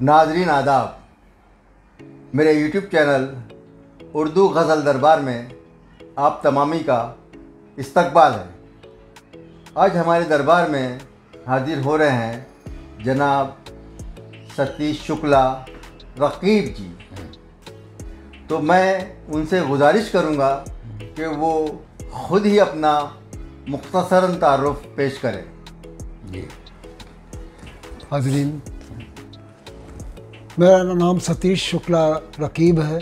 नाजरीन आदाब, मेरे YouTube चैनल उर्दू गज़ल दरबार में आप तमामी का इस्तकबाल है। आज हमारे दरबार में हाजिर हो रहे हैं जनाब सतीश शुक्ला रकीब जी। तो मैं उनसे गुजारिश करूंगा कि वो ख़ुद ही अपना मुख्तसरन तारुफ पेश करें। जी हाज़रीन, मेरा नाम सतीश शुक्ला रकीब है।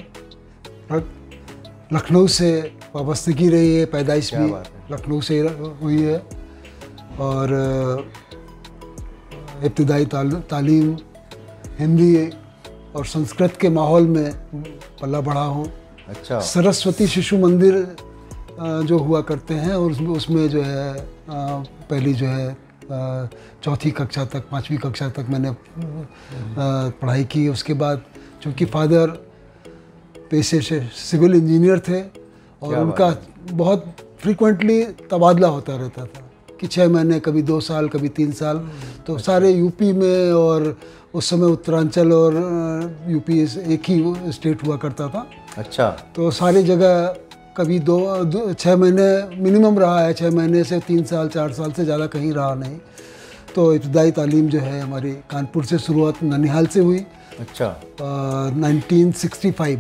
लखनऊ से वाबस्तगी रही है, पैदाइश भी लखनऊ से हुई है और इब्तिदाई तालीम हिंदी और संस्कृत के माहौल में पला बढ़ा हूँ। अच्छा। सरस्वती शिशु मंदिर जो हुआ करते हैं और उसमें जो है पहली जो है चौथी कक्षा तक, पाँचवीं कक्षा तक मैंने पढ़ाई की। उसके बाद चूँकि फादर पेशे से सिविल इंजीनियर थे और उनका बहुत फ्रीक्वेंटली तबादला होता रहता था कि 6 महीने, कभी 2 साल, कभी 3 साल। तो सारे यूपी में, और उस समय उत्तरांचल और यूपी एक ही स्टेट हुआ करता था। अच्छा। तो सारी जगह कभी 6 महीने मिनिमम रहा है, 6 महीने से 3 साल 4 साल से ज़्यादा कहीं रहा नहीं। तो इब्तिदाई तालीम जो है हमारी कानपुर से शुरुआत ननिहाल से हुई। अच्छा। 1965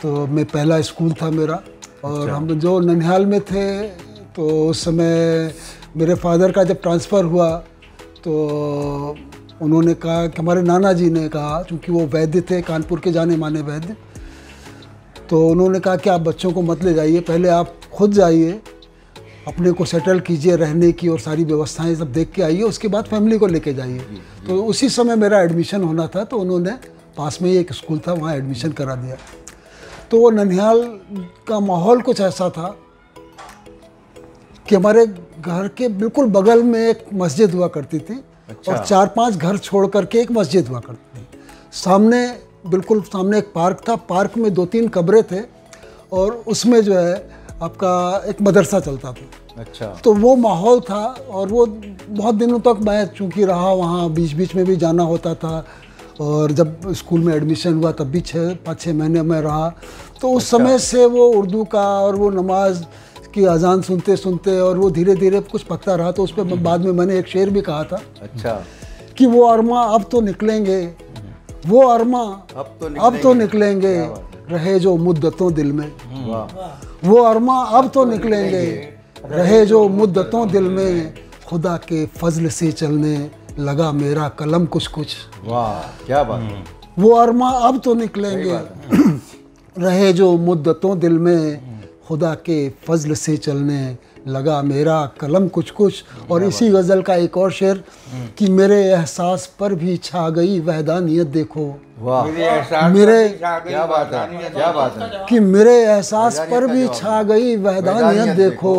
तो मैं पहला स्कूल था मेरा। और हम जो ननिहाल में थे तो उस समय मेरे फादर का जब ट्रांसफ़र हुआ तो उन्होंने कहा कि हमारे नाना जी ने कहा, क्योंकि वो वैद्य थे, कानपुर के जाने माने वैद्य, तो उन्होंने कहा कि आप बच्चों को मत ले जाइए, पहले आप खुद जाइए, अपने को सेटल कीजिए, रहने की और सारी व्यवस्थाएं सब देख के आइए, उसके बाद फैमिली को लेके जाइए। तो उसी समय मेरा एडमिशन होना था, तो उन्होंने पास में ही एक स्कूल था, वहाँ एडमिशन करा दिया। तो वो ननिहाल का माहौल कुछ ऐसा था कि हमारे घर के बिल्कुल बगल में एक मस्जिद हुआ करती थी। अच्छा। और 4-5 घर छोड़ करके एक मस्जिद हुआ करती थी। सामने, बिल्कुल सामने एक पार्क था, पार्क में 2-3 कब्रें थे और उसमें जो है आपका एक मदरसा चलता था। अच्छा। तो वो माहौल था और वो बहुत दिनों तक मैं चूँकि रहा वहाँ, बीच बीच में भी जाना होता था और जब स्कूल में एडमिशन हुआ तब भी 5-6 महीने मैं रहा। तो उस समय से वो उर्दू का और वो नमाज की अजान सुनते सुनते और वो धीरे धीरे कुछ पकता रहा। तो उस पर बाद में मैंने एक शेर भी कहा था। अच्छा। कि वो अरमा अब तो निकलेंगे, वो अरमा अब तो निकलेंगे, रहे जो मुद्दतों दिल में। वो अरमा अब तो निकलेंगे, रहे जो मुद्दतों दिल में, खुदा के फजल से चलने लगा मेरा कलम कुछ कुछ। वाह, क्या बात है। वो अरमा अब तो निकलेंगे, रहे जो मुद्दतों दिल में, खुदा के फजल से चलने लगा मेरा कलम कुछ कुछ। और इसी गज़ल का एक और शेर कि मेरे एहसास पर भी छा गई वहदानियत देखो। वाह, मेरे क्या बात है, क्या बात है। कि मेरे एहसास पर भी छा गई वहदानियत देखो,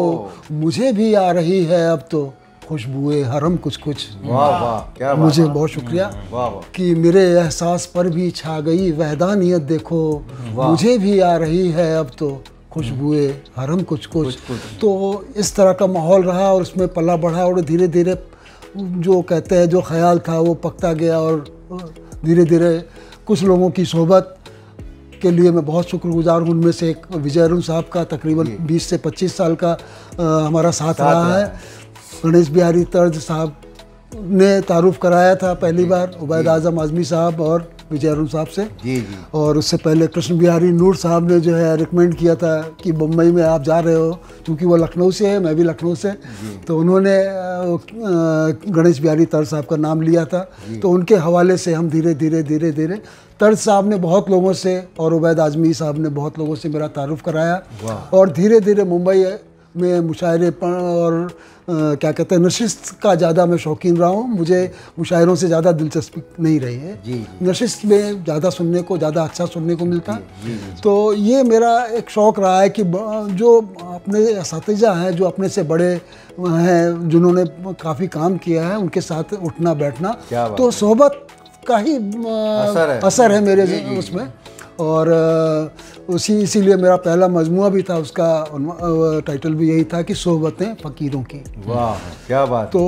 मुझे भी आ रही है अब तो खुशबुए हरम कुछ कुछ। वाह वाह, क्या बात। मुझे बहुत शुक्रिया। वाह। कि मेरे एहसास पर भी छा गई वहदानियत देखो, मुझे भी आ रही है अब तो खुशबुए हरम कुछ कुछ। तो इस तरह का माहौल रहा और उसमें पला बढ़ा और धीरे धीरे जो कहते हैं जो ख्याल था वो पकता गया और धीरे धीरे कुछ लोगों की सोहबत के लिए मैं बहुत शुक्रगुजार हूँ। उनमें से एक विजय अरुण साहब का तकरीबन 20 से 25 साल का हमारा साथ रहा है। गणेश बिहारी तर्ज साहब ने तारुफ कराया था पहली बार, उबैद आज़म आज़मी साहब और विजय अरुण साहब से। जी जी। और उससे पहले कृष्ण बिहारी नूर साहब ने जो है रिकमेंड किया था कि बम्बई में आप जा रहे हो, क्योंकि वो लखनऊ से है, मैं भी लखनऊ से, तो उन्होंने गणेश बिहारी तर्ज साहब का नाम लिया था। तो उनके हवाले से हम धीरे धीरे तर्ज साहब ने बहुत लोगों से और उबैद आज़मी साहब ने बहुत लोगों से मेरा तारुफ कराया। और धीरे धीरे मुंबई में मुशायरे पर और क्या कहते हैं नशिस्त का ज़्यादा मैं शौकीन रहा हूँ। मुझे मुशायरों से ज़्यादा दिलचस्पी नहीं रही है। नशिस्त में ज़्यादा सुनने को, ज़्यादा अच्छा सुनने को मिलता। तो ये मेरा एक शौक़ रहा है कि जो अपने असातिज़ा हैं, जो अपने से बड़े हैं, जिन्होंने काफ़ी काम किया है, उनके साथ उठना बैठना, तो सोहबत का ही असर है मेरे उसमें। और इसीलिए मेरा पहला मजमुआ भी था, उसका टाइटल भी यही था कि सोहबतें फ़कीरों की। वाह क्या बात। तो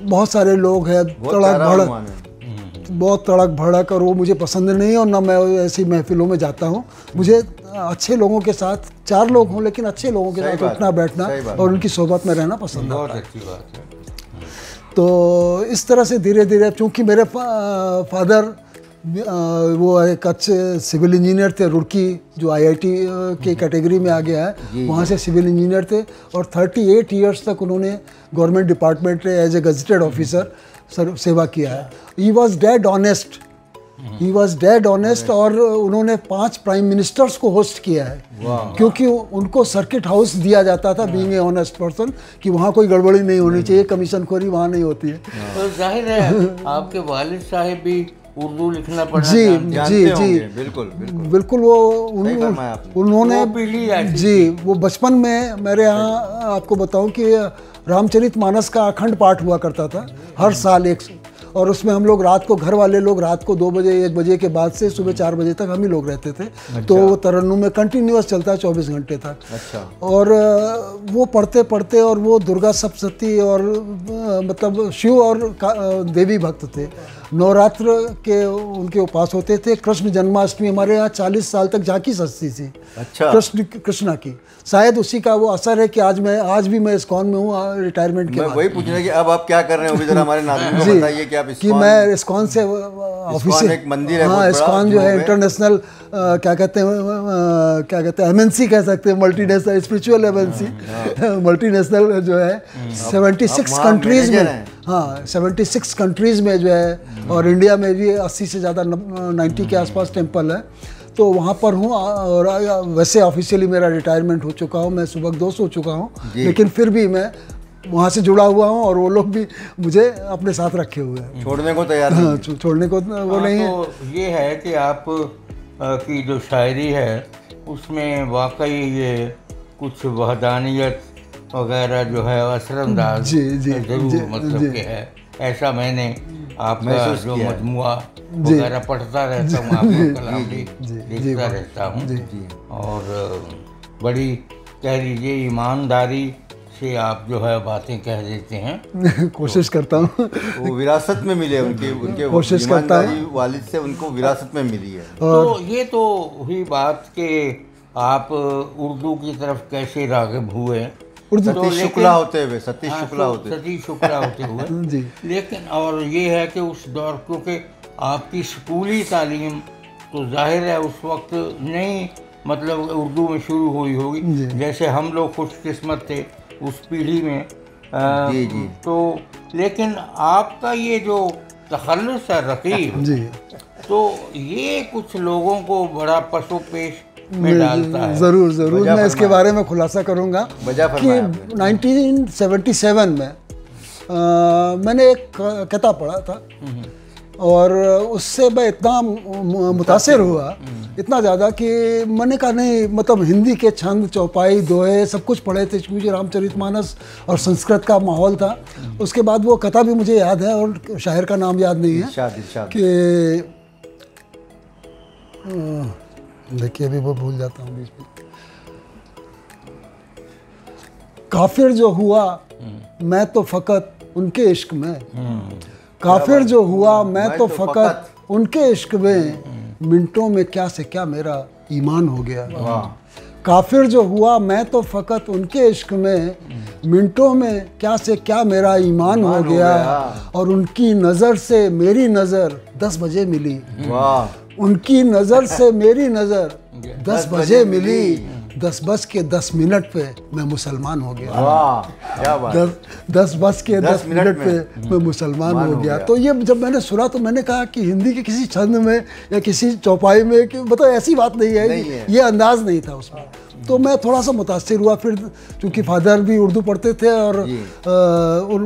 बहुत सारे लोग हैं, तड़क भड़क बहुत तड़क भड़क और वो मुझे पसंद नहीं है, और ना मैं ऐसी महफिलों में जाता हूँ। मुझे अच्छे लोगों के साथ, 4 लोग हों लेकिन अच्छे लोगों के साथ उठना बैठना और उनकी सोहबत में रहना पसंद है। बहुत अच्छी बात है। तो इस तरह से धीरे धीरे, चूँकि मेरे फादर वो एक अच्छे सिविल इंजीनियर थे, रुड़की जो आईआईटी के कैटेगरी में आ गया है, वहाँ से सिविल इंजीनियर थे, और 38 इयर्स तक उन्होंने गवर्नमेंट डिपार्टमेंट में एज ए गजेटेड ऑफिसर सेवा किया है। He was dead honest, he was dead honest. और उन्होंने 5 प्राइम मिनिस्टर्स को होस्ट किया है, क्योंकि उनको सर्किट हाउस दिया जाता था, बीइंग ए ऑनेस्ट पर्सन, कि वहाँ कोई गड़बड़ी नहीं होनी चाहिए, कमीशन खोरी वहाँ नहीं होती है। तो जाहिर है आपके वालिद साहब भी उर्दू लिखना पढ़ना जी जानते जी होंगे। जी बिल्कुल बिल्कुल बिल्कुल। वो उन्होंने वो पीढ़ी ऐसी जी, वो बचपन में मेरे यहाँ आपको बताऊं कि रामचरितमानस का अखंड पाठ हुआ करता था हर साल एक, और उसमें हम लोग रात को, घर वाले लोग रात को 2 बजे 1 बजे के बाद से सुबह 4 बजे तक हम ही लोग रहते थे। तो वो तरन्नुम में कंटिन्यूअस चलता है 24 घंटे तक। अच्छा। और वो पढ़ते पढ़ते, और वो दुर्गा सप्तशती और मतलब शिव और देवी भक्त थे। नवरात्र के उनके उपास होते थे। कृष्ण जन्माष्टमी हमारे यहाँ 40 साल तक झांकी सजती थी। अच्छा। कृष्णा की, शायद उसी का वो असर है कि आज भी मैं इस्कॉन में हूँ रिटायरमेंट के मैं बाद। वही पूछना कि अब आप क्या कर रहे हो, जरा हमारे नाज़रीन को बताइए कि आप कि मैं इस्कॉन से ऑफिस, एक मंदिर है, हाँ, इस्कॉन जो है इंटरनेशनल क्या कहते हैं एमएनसी कह सकते हैं, मल्टीनेशनल स्पिरिचुअल एमएनसी, मल्टीनेशनल जो है 76 कंट्रीज में, हाँ 76 कंट्रीज में जो है, और इंडिया में भी 80 से ज़्यादा 90 के आसपास टेम्पल है। तो वहाँ पर हूँ, और वैसे ऑफिशियली मेरा रिटायरमेंट हो चुका हूँ, मैं सुबह हो चुका हूँ, लेकिन फिर भी मैं वहाँ से जुड़ा हुआ हूँ, और वो लोग भी मुझे अपने साथ रखे हुए हैं, छोड़ने को तैयार नहीं है। छोड़ने को वो नहीं है। तो ये है कि आप की जो शायरी है उसमें वाकई ये कुछ वहदानियत वगैरह जो है असरअंदाज जरूर मतलब के है, ऐसा मैंने आपका जो मजमुआ वगैरह पढ़ता रहता हूँ, आपका कलाम भी देखता रहता हूँ, और बड़ी कह लीजिए ईमानदारी से आप जो है बातें कह देते हैं। कोशिश करता हूँ। वो विरासत में मिले, उनके कोशिश करता हूँ, वालिद से उनको विरासत में मिली है। तो ये तो हुई बात कि आप उर्दू की तरफ कैसे राग़िब हुए। सतीश शुक्ला होते हुए, सतीश शुक्ला होते हुए जी। लेकिन और ये है कि उस दौर, क्योंकि आपकी स्कूली तालीम तो जाहिर है उस वक्त नहीं मतलब उर्दू में शुरू हुई होगी, जैसे हम लोग खुशकिस्मत थे उस पीढ़ी में। जी जी। तो लेकिन आपका ये जो तखल्लुस है रकीब जी, तो ये कुछ लोगों को बड़ा पसो पेश में डालता है। ज़रूर मैं इसके बारे में खुलासा करूँगा कि 1977 में मैंने एक किताब पढ़ा था, और उससे मैं इतना मुतासिर हुआ, इतना ज़्यादा कि मैंने कहा नहीं, मतलब हिंदी के छंद, चौपाई, दोहे सब कुछ पढ़े थे, क्योंकि रामचरितमानस और संस्कृत का माहौल था। उसके बाद वो कथा भी मुझे याद है, और शायर का नाम याद नहीं है कि देखिए अभी वो भूल जाता हूँ बीच में। काफिर जो हुआ मैं तो फ़कत उनके इश्क में, काफिर जो हुआ मैं तो फ़कत उनके इश्क में, मिनटों में क्या से क्या मेरा ईमान हो गया। काफिर जो हुआ मैं तो फ़कत उनके इश्क में, मिनटों में क्या से क्या मेरा ईमान हो गया। और उनकी नज़र से मेरी नज़र 10 बजे मिली, उनकी नज़र से मेरी नज़र 10 बजे मिली, 10 बज के 10 मिनट पे मैं मुसलमान हो गया। वाह क्या बात। 10 बज के 10 मिनट पे मैं मुसलमान हो गया। तो ये जब मैंने सुना तो मैंने कहा कि हिंदी के किसी छंद में या किसी चौपाई में कि मतलब ऐसी बात नहीं है, ये अंदाज नहीं था उसमें। तो मैं थोड़ा सा मुतासिर हुआ। फिर चूँकि फादर भी उर्दू पढ़ते थे, और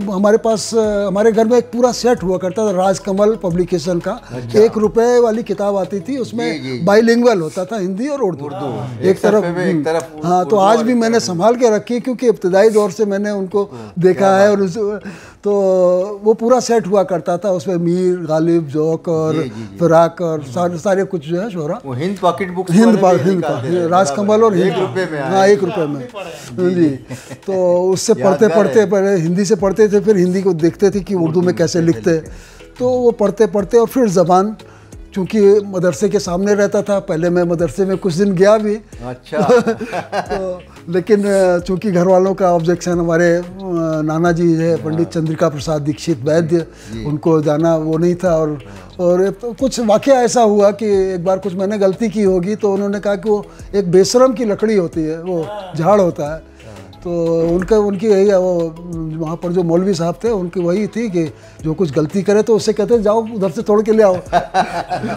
हमारे पास हमारे घर में एक पूरा सेट हुआ करता था राजकमल पब्लिकेशन का। 1 रुपए वाली किताब आती थी, उसमें बाइलिंगुअल होता था, हिंदी और उर्दू एक तरफ। हाँ, तो आज भी मैंने संभाल के रखी, क्योंकि इब्तदाई दौर से मैंने उनको देखा है। और तो वो पूरा सेट हुआ करता था, उसमें मीर, गालिब, जोक और फिराक और सारे कुछ जो है शोरा। वो हिंद पॉकेट बुक, राजकमल और हिंद, हाँ 1 रुपए में जी। तो उससे पढ़ते पढ़ते पहले हिंदी से पढ़ते थे, फिर हिंदी को देखते थे कि उर्दू में कैसे लिखते। तो वो पढ़ते पढ़ते और फिर ज़बान, चूँकि मदरसे के सामने रहता था, पहले मैं मदरसे में कुछ दिन गया भी। अच्छा। तो लेकिन चूँकि घर वालों का ऑब्जेक्शन, हमारे नाना जी है पंडित चंद्रिका प्रसाद दीक्षित वैद्य, उनको जाना वो नहीं था। और कुछ वाक़या ऐसा हुआ कि एक बार कुछ मैंने गलती की होगी, तो उन्होंने कहा कि वो एक बेशरम की लकड़ी होती है, वो झाड़ होता है। तो उनकी यही है, वो वहाँ पर जो मौलवी साहब थे उनकी वही थी कि जो कुछ गलती करे तो उससे कहते जाओ उधर से तोड़ के ले आओ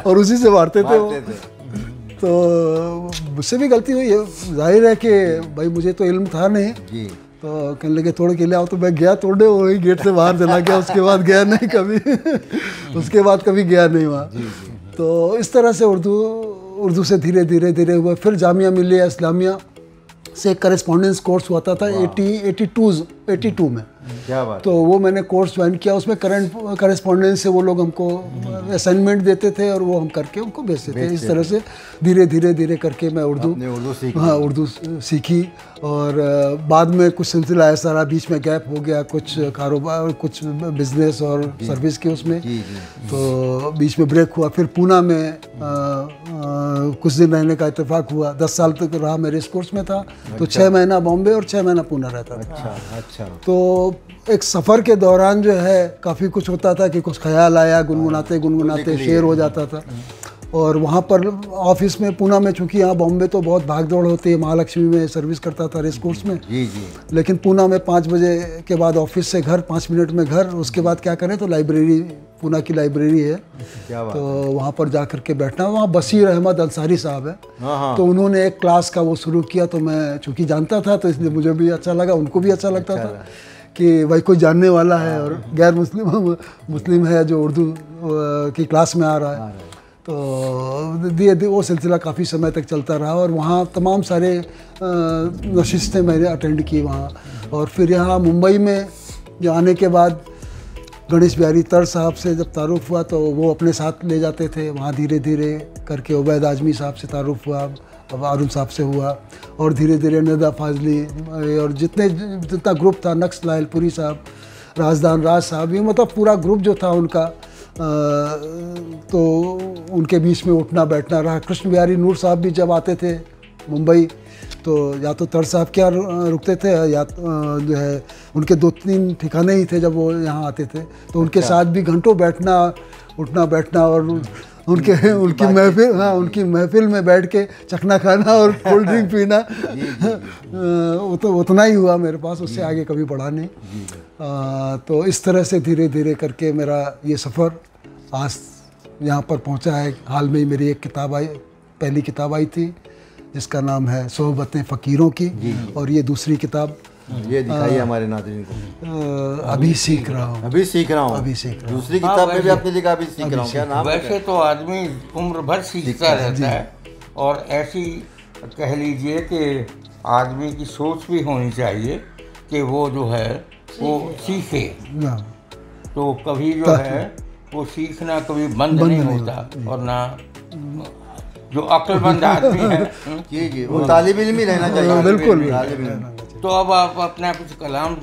और उसी से मारते थे वो। तो मुझसे भी गलती हुई है, जाहिर है कि भाई मुझे तो इल्म था नहीं जी। तो कहने लगे तोड़ के ले आओ, तो मैं गया तोड़ने, वही गेट से बाहर चला गया। उसके बाद गया नहीं कभी उसके बाद कभी गया नहीं वहाँ। तो इस तरह से उर्दू से धीरे धीरे हुआ। फिर जामिया मिलिया इस्लामिया से करेस्पॉन्डेंस कोर्स हुआ था 82 में। क्या बात। तो वो मैंने कोर्स ज्वाइन किया, उसमें करेस्पॉन्डेंस से वो लोग हमको असाइनमेंट देते थे और वो हम करके उनको भेजते थे। इस तरह से धीरे धीरे करके मैं उर्दू सीखी। हाँ, उर्दू सीखी। और बाद में कुछ सिलसिला ऐसा रहा, बीच में गैप हो गया, कुछ कारोबार, कुछ बिजनेस और सर्विस के उसमें। तो बीच में ब्रेक हुआ। फिर पूना में कुछ दिन रहने का इत्तेफाक हुआ। 10 साल तक रहा, मेरे इस कोर्स में था। तो 6 महीना बॉम्बे और 6 महीना पूना रहता था। अच्छा। तो एक सफ़र के दौरान जो है काफ़ी कुछ होता था कि कुछ ख्याल आया, गुनगुनाते शेर हो जाता था। और वहाँ पर ऑफिस में पूना में, चूँकि यहाँ बॉम्बे तो बहुत भाग दौड़ होती है, महालक्ष्मी में सर्विस करता था रेस कोर्स में जी। लेकिन पूना में 5 बजे के बाद ऑफिस से घर 5 मिनट में घर, उसके बाद क्या करें तो लाइब्रेरी, पूना की लाइब्रेरी है, तो वहाँ पर जा कर के बैठना। वहाँ बशीर अहमद अंसारी साहब है, तो उन्होंने एक क्लास का वो शुरू किया। तो मैं चूँकि जानता था तो इसलिए मुझे भी अच्छा लगा, उनको भी अच्छा लगता था कि भाई कोई जानने वाला है और गैर मुस्लिम है जो उर्दू की क्लास में आ रहा है। तो धीरे वो सिलसिला काफ़ी समय तक चलता रहा और वहाँ तमाम सारे नशिस्तें मैंने अटेंड की वहाँ। और फिर यहाँ मुंबई में आने के बाद गणेश बिहारी तर साहब से जब तारुफ हुआ तो वो अपने साथ ले जाते थे। वहाँ धीरे धीरे करके उबैद आजमी साहब से तारुफ हुआ, अब आरुम साहब से हुआ, और धीरे धीरे नदा फाजली और जितना ग्रुप था, नक्स लाहलपुरी साहब, राजदान राज साहब, ये मतलब पूरा ग्रुप जो था उनका, तो उनके बीच में उठना बैठना रहा। कृष्ण बिहारी नूर साहब भी जब आते थे मुंबई तो या तो तर साहब क्या रुकते थे या जो है उनके 2-3 ठिकाने ही थे जब वो यहाँ आते थे। तो उनके साथ भी घंटों बैठना, उठना बैठना और उनकी महफिल, हाँ उनकी महफिल में बैठ के चखना खाना और कोल्ड ड्रिंक पीना वो तो उतना ही हुआ मेरे पास, उससे आगे कभी बढ़ा नहीं। तो इस तरह से धीरे धीरे करके मेरा ये सफ़र आज यहाँ पर पहुँचा है। हाल में ही मेरी एक किताब आई, पहली किताब आई थी जिसका नाम है सोहबतें फ़कीरों की, और ये दूसरी किताब ये दिखाई हमारे नाज़रीन को। अभी सीख रहा हूँ। दूसरी किताब में भी आपने लिखा अभी सीख रहा हूँ, क्या नाम? वैसे तो आदमी उम्र भर सीखता रहता है, और ऐसी कह लीजिए कि आदमी की सोच भी होनी चाहिए कि वो जो है वो सीखे। तो कभी जो है वो सीखना कभी बंद नहीं होता, और ना जो अक्लमंद आदमी है वो तालिब इल्म ही रहना चाहिए। बिल्कुल। तो अब आप अपना कुछ कलाम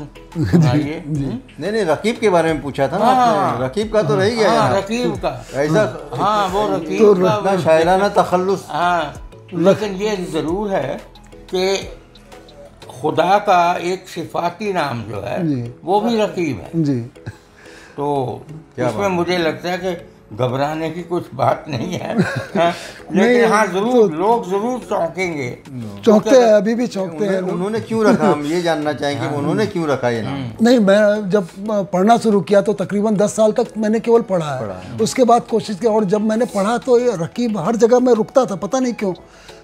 सुनाइए। नहीं, रकीब के बारे में पूछा था ना आपने। रकीब का तो रह गया। रकीब का ऐसा, हाँ वो रकीब का शायराना तखल्लुस। हाँ, लेकिन ये ज़रूर है कि खुदा का एक सिफाती नाम जो है वो भी रकीब है जी। तो इसमें मुझे लगता है कि घबराने की कुछ बात नहीं है। लेकिन हाँ जरूर लोग जरूर चौंकते हैं, अभी भी चौंकते हैं। उन्होंने क्यों रखा, हम ये जानना चाहेंगे उन्होंने क्यों रखा ये नाम? नहीं, मैं जब पढ़ना शुरू किया तो तकरीबन 10 साल तक मैंने केवल पढ़ा है। उसके बाद कोशिश की, और जब मैंने पढ़ा तो ये रकीब हर जगह मैं रुकता था, पता नहीं क्यों।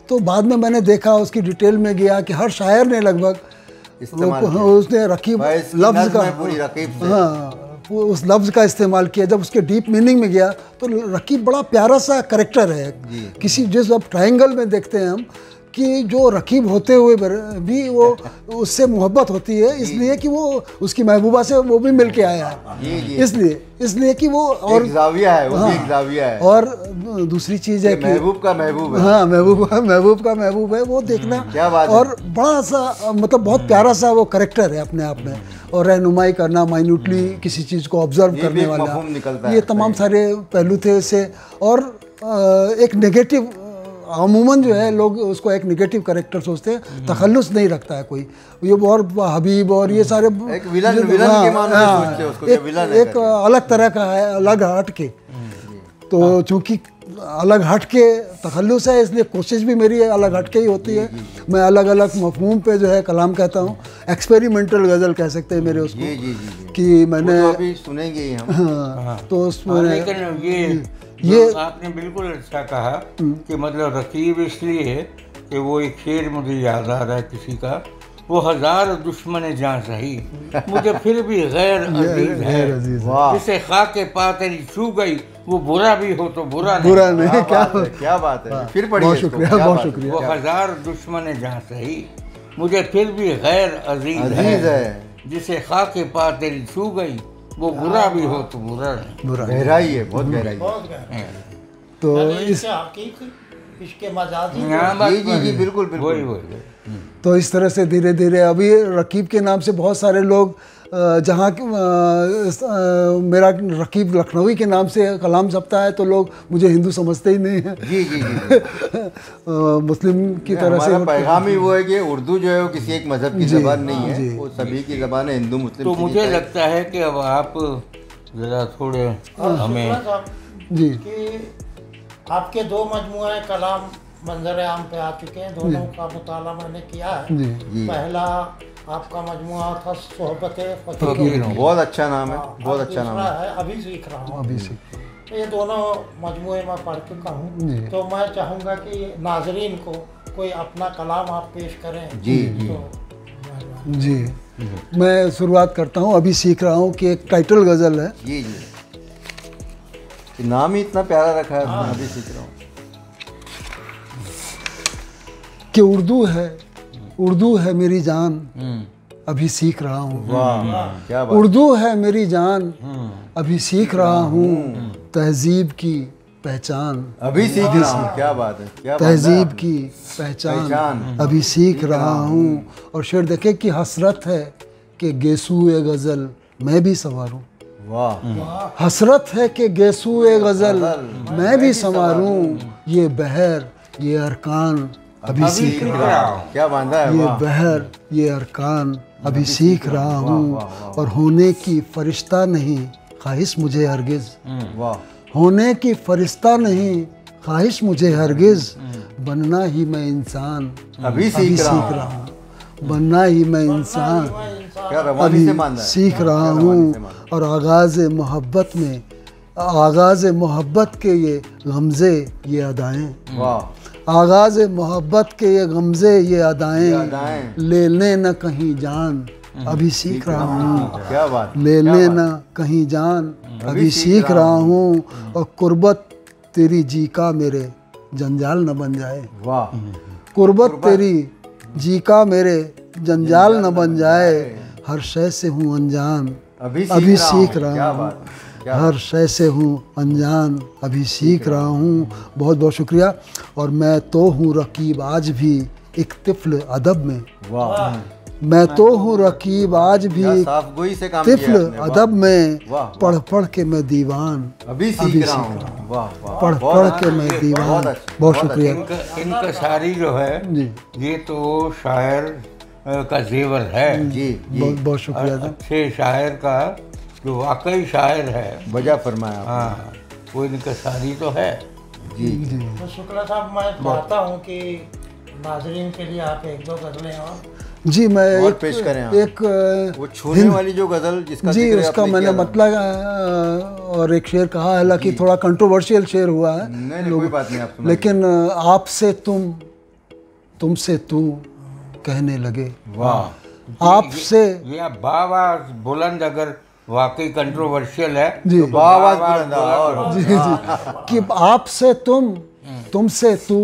तो बाद में मैंने देखा, उसकी डिटेल में गया कि हर शायर ने लगभग उसने रकीब लफ्ज़ का, हाँ उस लफ्ज़ का इस्तेमाल किया। जब उसके डीप मीनिंग में गया तो रकीब बड़ा प्यारा सा करेक्टर है। किसी जिस अब ट्रायंगल में देखते हैं हम कि जो रकीब होते हुए भी वो उससे मोहब्बत होती है, इसलिए कि वो उसकी महबूबा से वो भी मिल के आया है, इसलिए कि वो और एक जाविया है, वो भी एक जाविया है। और दूसरी चीज़ है कि महबूब का महबूब है। हाँ, महबूब का महबूब है, वो देखना क्या बात है। और बड़ा सा मतलब बहुत प्यारा सा वो करेक्टर है अपने आप में, और रहनुमाई करना, माइन्यूटली किसी चीज़ को ऑब्जर्व करने वाला, ये तमाम सारे पहलू थे इससे। और एक नेगेटिव, अमूमन जो है लोग उसको एक नेगेटिव कैरेक्टर सोचते हैं, तखल्लुस नहीं रखता है कोई, ये और हबीब और ये सारे एक विलन के मानो सोचते हैं उसको, विलन है एक अलग तरह का है, अलग हट के। तो चूंकि अलग हट के तखल्लुस है, इसलिए कोशिश भी मेरी अलग हट के ही होती है। मैं अलग अलग मफहूम पे जो है कलाम कहता हूँ, एक्सपेरिमेंटल गज़ल कह सकते हैं मेरे उसको, कि मैंने तो अभी सुनेंगे ही हम। हाँ, तो उसमें लेकिन ये आपने बिल्कुल अच्छा कहा कि मतलब रकीब इसलिए कि वो एक शेर मुझे याद आ रहा है किसी का, वो हजार दुश्मन जान सही मुझे फिर भी गैर अजीज है, जिसे खाके पा तेरी छू गई वो बुरा भी हो तो बुरा नहीं। क्या बात है, फिर पढ़िए। बहुत शुक्रिया, बहुत शुक्रिया। वो हजार दुश्मन जान सही मुझे फिर भी गैर अजीज है, जिसे खाके पा तेरी छू गई वो बुरा भी हो तो बुरा नहीं। गहराई है, बहुत गहराई है। तो इसके मजाजी जी बिल्कुल बिल्कुल। तो इस तरह से धीरे धीरे अभी रकीब के नाम से बहुत सारे लोग, जहाँ मेरा रकीब लखनवी के नाम से कलाम छपता है तो लोग मुझे हिंदू समझते ही नहीं हैं। जी मुस्लिम की तरह से पैगाम ही वो है कि उर्दू जो है वो किसी एक मजहब की ज़बान नहीं है, वो सभी की ज़बान है, हिंदू मुस्लिम। तो मुझे लगता है कि अब आप ज़रा थोड़े हमें जी आपके दो मजमुए कलाम मंजर आम पे आ चुके हैं, दोनों का मुताला मैंने किया है। पहला आपका मजमुआ था सोहबत फकीर, बहुत अच्छा नाम है, बहुत अच्छा नाम है। अभी सीख रहा हूँ, तो ये दोनों मजमुए मैं पढ़ चुका हूँ। तो मैं चाहूँगा कि नाजरीन को कोई अपना कलाम आप पेश करें। जी मैं शुरुआत करता हूँ, अभी सीख रहा हूँ कि एक टाइटल गज़ल है। जी नाम ही इतना प्यारा रखा है, मैं अभी सीख रहा हूँ कि उर्दू है मेरी जान, अभी सीख रहा हूँ। क्या बात। उर्दू है मेरी जान, अभी सीख रहा हूँ, तहजीब की पहचान अभी सीख रहा हूँ। क्या बात है, क्या तहजीब की पहचान अभी सीख रहा हूँ। और शेर देखे कि हसरत है कि गेसूए गज़ल मैं भी संवारूँ। वाह। हसरत है कि गेसूए गज़ल मैं भी संवारूँ, ये बहर ये अरकान अभी सीख रहा हूँ। क्या बांधा है। ये बहर ये अरकान अभी सीख रहा हूँ। और होने की फरिश्ता नहीं ख्वाहिश मुझे हरगिज़, होने की फरिश्ता नहीं ख्वाहिश मुझे हरगिज़, बनना ही मैं इंसान अभी सीख रहा हूँ। बनना ही मैं इंसान अभी सीख रहा हूँ। और आगाज़ मोहब्बत के ये गमज़े ये अदाएँ, आगाज़ मोहब्बत के ये गमज़े ये अदाएँ, लेने न कहीं जान अभी सीख रहा हूँ। क्या बात। लेने न कहीं जान अभी सीख रहा हूँ। और कुर्बत तेरी जी का मेरे जंजाल न बन जाए। वाह। कुर्बत तेरी जी का मेरे जंजाल न बन जाए, हर शय से हूँ अनजान अभी सीख रहा हूँ। हर शय से हूँ अनजान अभी सीख रहा हूँ। बहुत बहुत शुक्रिया। और मैं तो हूँ रकीब आज भी एक तिफ़्ल अदब में। वाह। मैं तो हूँ रकीब आज भी तिफ़्ल अदब में, पढ़ पढ़ के मैं दीवान अभी सीख रहा हूँ। पढ़ पढ़ के मैं दीवान। बहुत शुक्रिया। इनका शायरी जो है ये तो शायर का जेवर है। जी बहुत बहुत शुक्रिया। अच्छे शायर का जो वाकई शायर है, वजह फरमाया। हाँ, वो इनका शायरी तो है। जी तो शुक्ला साहब, मैं चाहता हूँ कि नाजरीन के लिए आप एक दो गज़लें और जी मैं और पेश करें। एक वो छूने वाली जो गज़ल जिसका जी उसका मैंने मतलब और एक शेर कहा, हालांकि थोड़ा कंट्रोवर्शियल शेर हुआ है। नहीं कोई बात नहीं, आप लेकिन आपसे तुमसे तू कहने लगे। वाह। आपसे ये बाबा बुलंद अगर वाकई कंट्रोवर्शियल है जी, तो आवाज बुलंद और जी कि आपसे तुमसे तू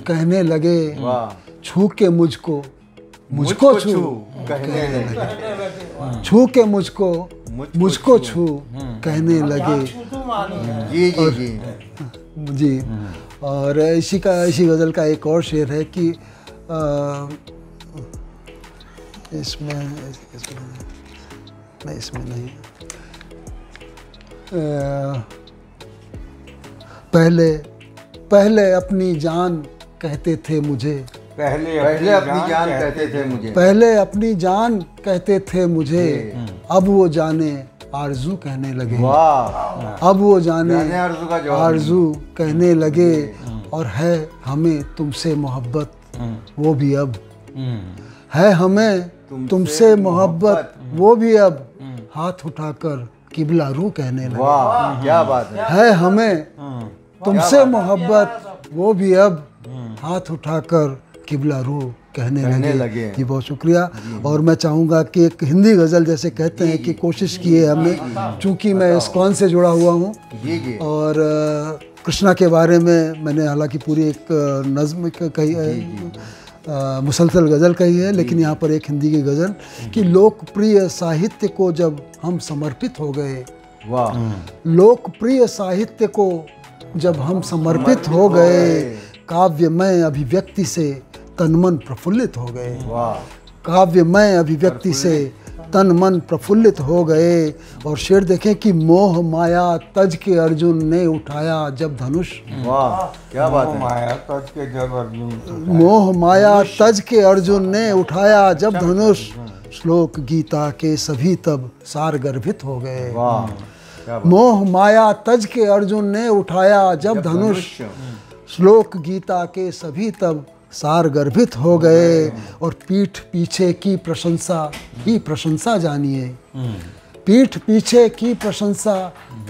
कहने लगे, छू के मुझको छू कहने लगे, छू के मुझको छू कहने लगे। जी जी जी जी। और इसी गज़ल का एक और शेर है कि इसमें नहीं, पहले अपनी जान कहते थे मुझे, पहले अपनी जान कहते थे मुझे, पहले अपनी जान कहते थे मुझे, अब वो जाने आरज़ू कहने लगे। वाह, अब वो जाने आरज़ू का जवाब आरज़ू कहने लगे। और है हमें तुमसे मोहब्बत, वो भी अब है हमें तुमसे मोहब्बत, वो भी अब हाथ उठाकर किबला रू कहने लगे। वाह, क्या बात है हमें तुमसे मोहब्बत, वो भी अब हाथ उठाकर किबला रू कहने लगे। जी बहुत शुक्रिया। और मैं चाहूँगा कि एक हिंदी गज़ल जैसे कहते हैं कि कोशिश की है हमने, चूँकि मैं इस्कॉन से जुड़ा हुआ हूँ और कृष्णा के बारे में मैंने हालांकि पूरी एक नज़्म कही, मुसलसल गज़ल कही है, लेकिन यहाँ पर एक हिंदी की गज़ल कि लोकप्रिय साहित्य को जब हम समर्पित हो गए, वाह, लोकप्रिय साहित्य को जब हम समर्पित हो गए, काव्यमय अभिव्यक्ति से तन मन प्रफुल्लित हो गए। वाह, काव्यमय अभिव्यक्ति से तन मन प्रफुल्लित हो गए। और शेर देखें कि मोह माया तज के अर्जुन ने उठाया जब धनुष। वाह, क्या बात है। माया तज के जब अर्जुन, मोह माया तज के अर्जुन ने उठाया जब धनुष, श्लोक गीता के सभी तब सार गर्भित हो गए। वाह, क्या बात। मोह माया तज के अर्जुन ने उठाया जब धनुष, श्लोक गीता के सभी तब सार गर्भित हो गए। और पीठ पीछे की प्रशंसा ही प्रशंसा जानिए, पीठ पीछे की प्रशंसा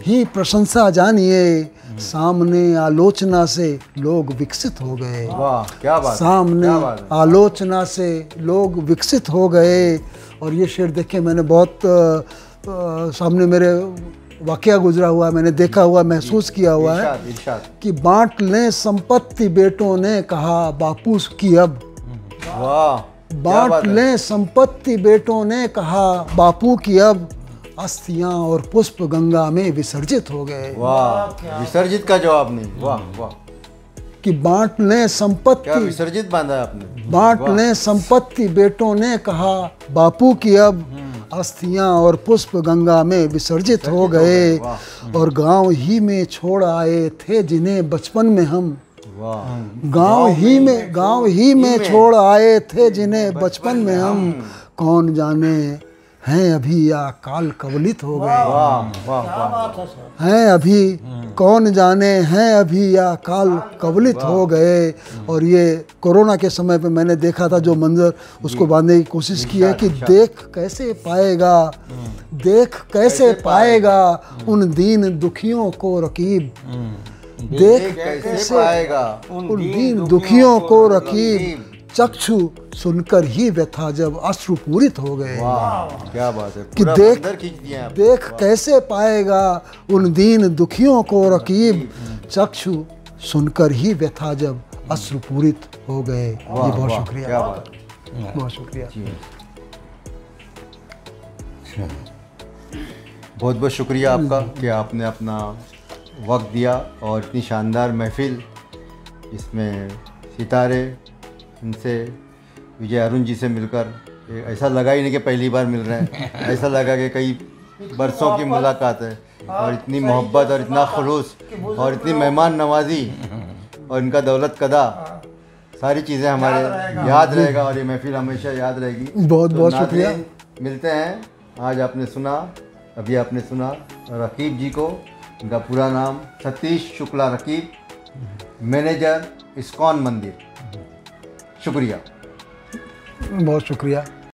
ही प्रशंसा जानिए, सामने आलोचना से लोग विकसित हो गए। वाह, क्या बात। सामने आलोचना से लोग विकसित हो गए। और ये शेर देखे मैंने बहुत सामने मेरे वाकया गुजरा हुआ, मैंने देखा हुआ, महसूस किया हुआ है कि बांट लें संपत्ति बेटों ने कहा बापू की अब। वाह, बांट लें संपत्ति बेटों ने कहा बापू की अब, अस्थियां और पुष्प गंगा में विसर्जित हो गए। वाह, विसर्जित का जवाब नहीं। वाह वाह, कि बांट लें संपत्ति, क्या विसर्जित बांधा है आपने। बांट लें संपत्ति बेटों ने कहा बापू की अब, अस्थियां और पुष्प गंगा में विसर्जित हो गए। और गांव ही में छोड़ आए थे जिन्हें बचपन में हम, गांव ही में छोड़ आए थे जिन्हें बचपन में हम, कौन जाने हैं अभी या काल कवलित हो गए। हैं अभी कौन जाने हैं अभी या काल कवलित हो गए। और ये कोरोना के समय पे मैंने देखा था जो मंजर, उसको बांधने की कोशिश की है कि देख कैसे पाएगा, देख कैसे पाएगा उन दीन दुखियों को रकीब, देख कैसे पाएगा उन दीन दुखियों को रकीब, चक्षु सुनकर ही व्यथा जब अश्रु पूरित हो गए। क्या बात है। कि देख कैसे पाएगा उन दीन दुखियों को रकीब, चक्षु सुनकर ही व्यथा जब अश्रु पूरित हो गए। ये बहुत शुक्रिया, बहुत शुक्रिया। बहुत बहुत शुक्रिया आपका कि आपने अपना वक्त दिया और इतनी शानदार महफिल, इसमें सितारे, इनसे विजय अरुण जी से मिलकर ऐसा लगा ही नहीं कि पहली बार मिल रहे हैं, ऐसा लगा कि कई बरसों की मुलाकात है। और इतनी मोहब्बत और इतना खुलूस और इतनी मेहमान नवाजी और इनका दौलत कदा, सारी चीज़ें हमारे याद रहेगा और ये महफिल हमेशा याद रहेगी। बहुत बहुत शुक्रिया। मिलते हैं। आज आपने सुना, अभी आपने सुना रकीब जी को, इनका पूरा नाम सतीश शुक्ला रकीब, मैनेजर इस्कॉन मंदिर। शुक्रिया, बहुत शुक्रिया।